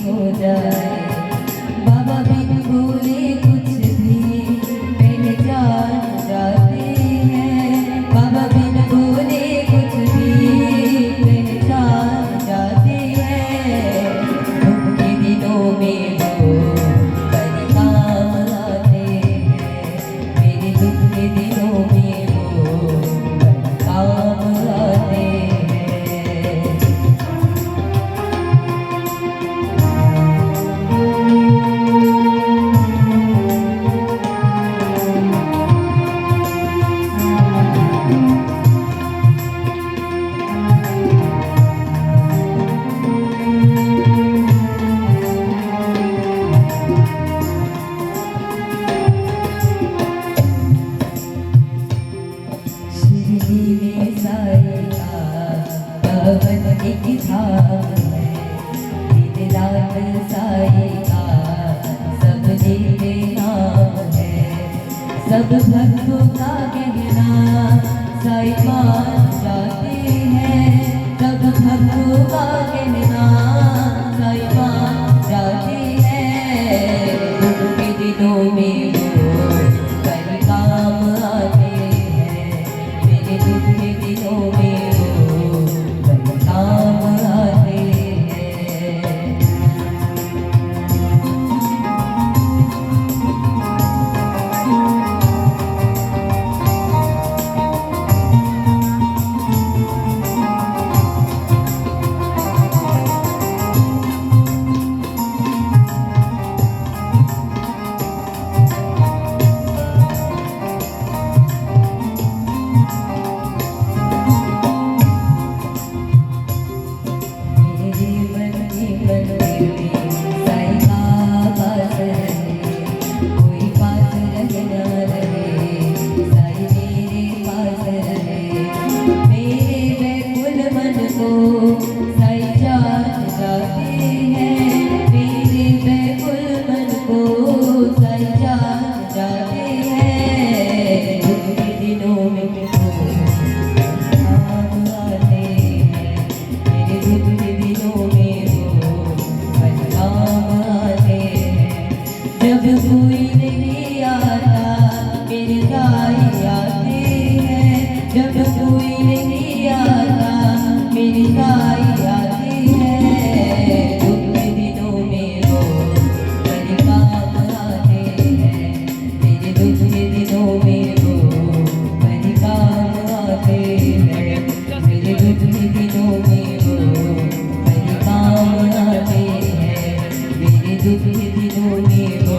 हो जाए। बाबा बिन बोले कुछ भी पहचान जाते हैं। बाबा बिन बोले कुछ भी पहचान जाते हैं। दुख के दिनों में वो बड़े काम आते हैं। मेरे दुख के दिनों में वो बड़े काम आते हैं। पवन एक धाम है, दिन रात साई का सबने नाम है। सब भक्तों का कहना साई मान जाते हैं। सब भक्तों का कहना साई मान जाते हैं। दुख के दिनों में वो कई काम आते हैं। मेरे दुख के दिनों में जब कोई नहीं आता मेरे साई आते हैं। जब कोई नहीं आता मेरे साई आते हैं। दुख के दिनों में वो बड़े काम आते हैं। मेरे दुख के दिनों में वो बड़े काम आते हैं। मेरे दुख के दिनों में वो बड़े काम आते हैं। मेरे दुख के दिनों में वो